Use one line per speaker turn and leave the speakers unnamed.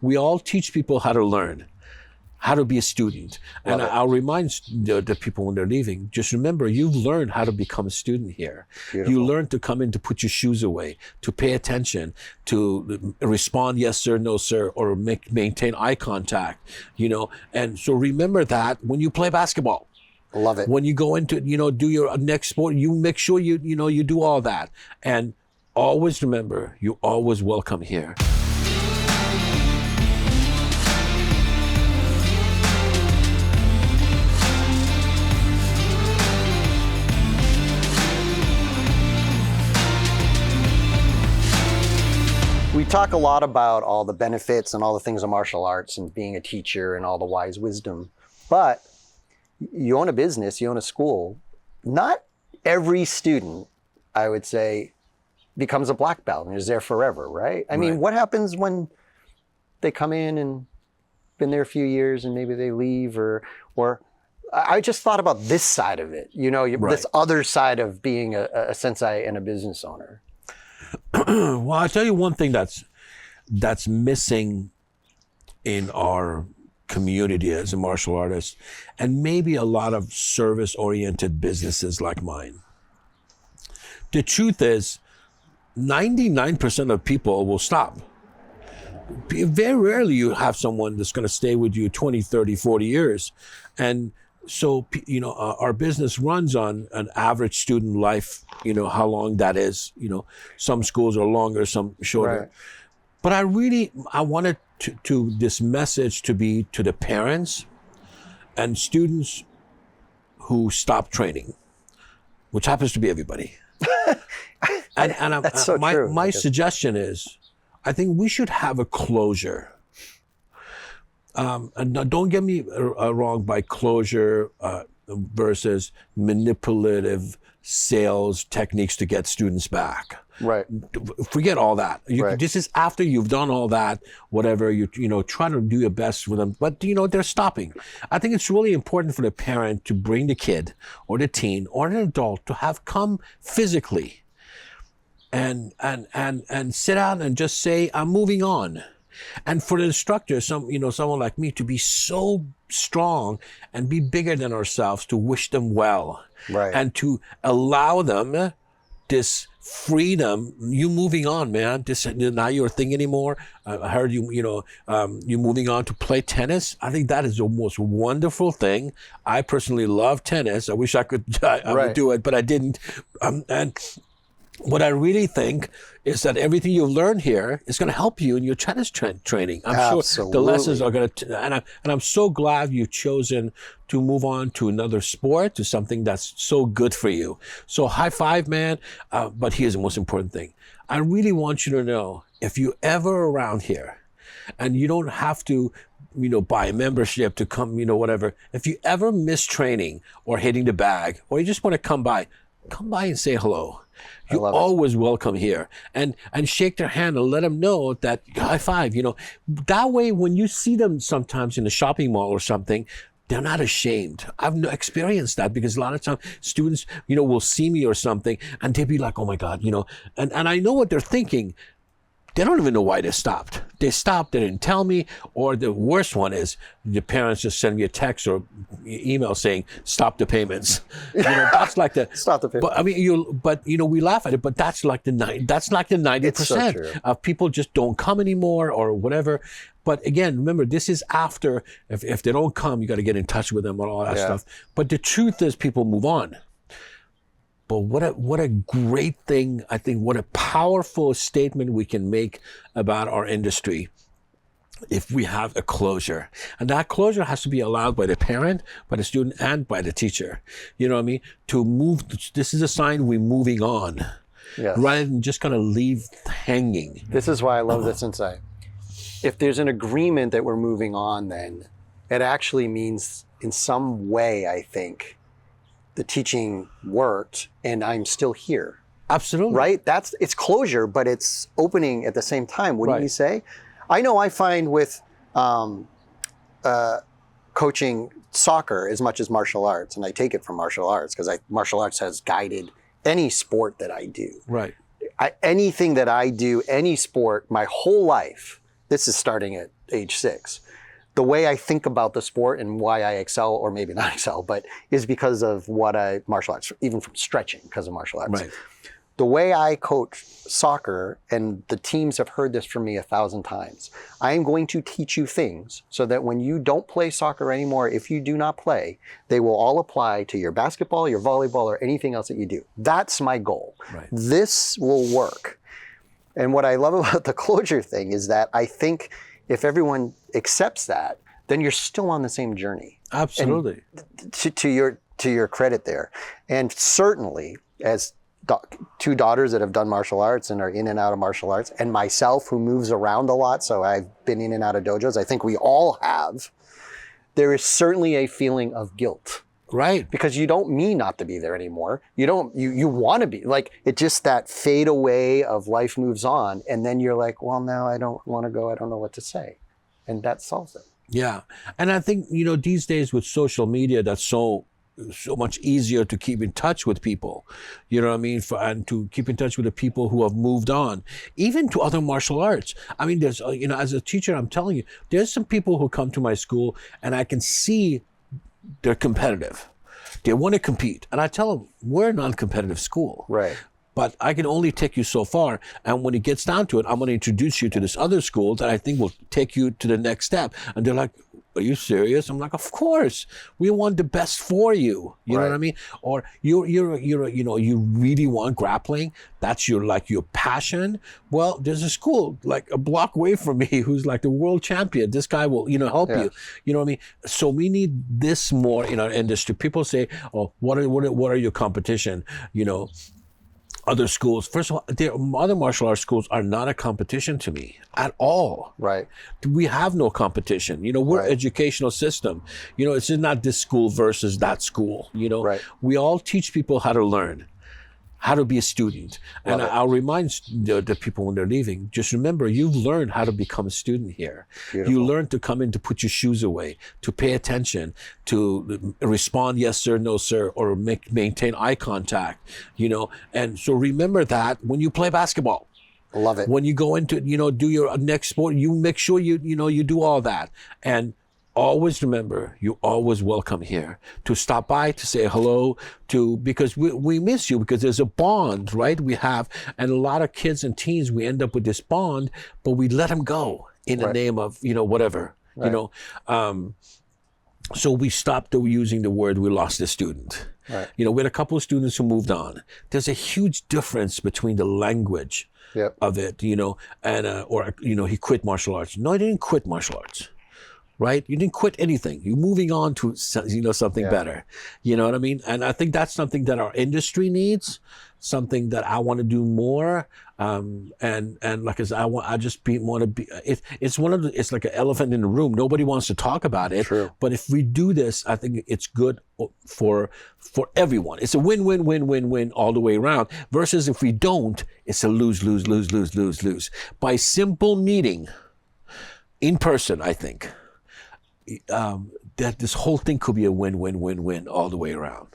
we all teach people how to learn, how to be a student. And I'll remind the people when they're leaving, just remember, you've learned how to become a student here.
Beautiful.
You learn to come in, to put your shoes away, to pay attention, to respond yes sir, no sir, or maintain eye contact, And so remember that when you play basketball.
Love it.
When you go into, do your next sport, you make sure you do all that. And always remember, you're always welcome here.
We talk a lot about all the benefits and all the things of martial arts and being a teacher and all the wise wisdom, but you own a business, you own a school. Not every student, I would say, becomes a black belt and is there forever, right? I mean, what happens when they come in and been there a few years and maybe they leave or I just thought about this side of it, this other side of being a sensei and a business owner.
Well, I'll tell you one thing that's missing in our community as a martial artist, and maybe a lot of service-oriented businesses like mine. The truth is, 99% of people will stop. Very rarely you have someone that's going to stay with you 20, 30, 40 years. And so, our business runs on an average student life, how long that is. Some schools are longer, some shorter. Right. But I wanted this message to be to the parents and students who stop training, which happens to be everybody.
That's so true.
My suggestion is, I think we should have a closure. And don't get me wrong by closure versus manipulative sales techniques to get students back.
Right.
Forget all that. This is after you've done all that, whatever, try to do your best with them. But, they're stopping. I think it's really important for the parent to bring the kid or the teen or an adult to have come physically and sit down and just say, I'm moving on. And for the instructor, someone like me, to be so strong and be bigger than ourselves, to wish them well, and to allow them this freedom. You moving on, man. This not your thing anymore. I heard you moving on to play tennis. I think that is the most wonderful thing. I personally love tennis. I wish I could would do it, but I didn't. And what I really think is that everything you've learned here is going to help you in your tennis training. I'm sure the lessons are going to, and I'm so glad you've chosen to move on to another sport, to something that's so good for you. So high five, man. But here's the most important thing. I really want you to know, if you're ever around here and you don't have to, buy a membership to come, whatever. If you ever miss training or hitting the bag, or you just want to come by and say hello. You're always welcome here, and shake their hand and let them know that high five. That way, when you see them sometimes in a shopping mall or something, they're not ashamed. I've experienced that, because a lot of times students, will see me or something and they'll be like, oh my God, and I know what they're thinking. They don't even know why they stopped. They stopped, they didn't tell me, or the worst one is the parents just send me a text or email saying, stop the payments. That's like the
stop the payments.
But I mean, we laugh at it, but that's like the 90% of people just don't come anymore or whatever. But again, remember, this is after, if they don't come, you got to get in touch with them and all that stuff. But the truth is, people move on. But what a great thing, I think, what a powerful statement we can make about our industry if we have a closure. And that closure has to be allowed by the parent, by the student, and by the teacher. You know what I mean? To move, this is a sign we're moving on, rather than just kind of leave hanging.
This is why I love this Sensei. If there's an agreement that we're moving on, then it actually means in some way, I think, the teaching worked and I'm still here.
Absolutely.
Right? It's closure, but it's opening at the same time. Wouldn't you say? I know I find with coaching soccer as much as martial arts, and I take it from martial arts because martial arts has guided any sport that I do.
Right.
Anything that I do, any sport, my whole life, this is starting at age 6. The way I think about the sport and why I excel, or maybe not excel, but is because of martial arts, even from stretching because of martial arts.
Right.
The way I coach soccer, and the teams have heard this from me 1,000 times, I am going to teach you things so that when you don't play soccer anymore, if you do not play, they will all apply to your basketball, your volleyball, or anything else that you do. That's my goal.
Right.
This will work. And what I love about the closure thing is that I think if everyone accepts that, then you're still on the same journey.
Absolutely.
To your credit there. And certainly, as 2 daughters that have done martial arts and are in and out of martial arts, and myself who moves around a lot, so I've been in and out of dojos, I think we all have, there is certainly a feeling of guilt.
Right.
Because you don't mean not to be there anymore. You want to be. Like, it just that fade away of life moves on, and then you're like, well, now I don't want to go, I don't know what to say. And that solves it.
Yeah. And I think, these days with social media, that's so much easier to keep in touch with people, you know what I mean? And to keep in touch with the people who have moved on, even to other martial arts. I mean, there's, as a teacher, I'm telling you, there's some people who come to my school and I can see they're competitive. They want to compete. And I tell them, we're a non-competitive school.
Right.
But I can only take you so far. And when it gets down to it, I'm going to introduce you to this other school that I think will take you to the next step. And they're like, are you serious? I'm like, of course. We want the best for you. You know what I mean? Or you really want grappling. That's your passion. Well, there's a school like a block away from me who's like the world champion. This guy will, help you. You know what I mean? So we need this more in our industry. People say, oh, what are your competition? Other schools, first of all, other martial arts schools are not a competition to me at all.
Right.
We have no competition. We're an educational system. It's not this school versus that school.
Right.
We all teach people how to learn, how to be a student. And I'll remind the people when they're leaving, just remember, you've learned how to become a student here.
Beautiful.
You learn to come in to put your shoes away, to pay attention, to respond yes sir, no sir, or maintain eye contact, And so remember that when you play basketball.
Love it.
When you go into, do your next sport, you make sure you do all that. And always remember, you're always welcome here to stop by, to say hello, because we miss you, because there's a bond, right? We have, and a lot of kids and teens, we end up with this bond, but we let them go in the name of, whatever, so we stopped using the word, we lost a student.
Right.
We had a couple of students who moved on. There's a huge difference between the language of it, and, he quit martial arts. No, he didn't quit martial arts. Right? You didn't quit anything. You're moving on to, something better. You know what I mean? And I think that's something that our industry needs, something that I want to do more. And like I said, it's like an elephant in the room. Nobody wants to talk about it.
True.
But if we do this, I think it's good for everyone. It's a win all the way around. Versus if we don't, it's a lose. By simple meeting in person, I think, that this whole thing could be a win all the way around.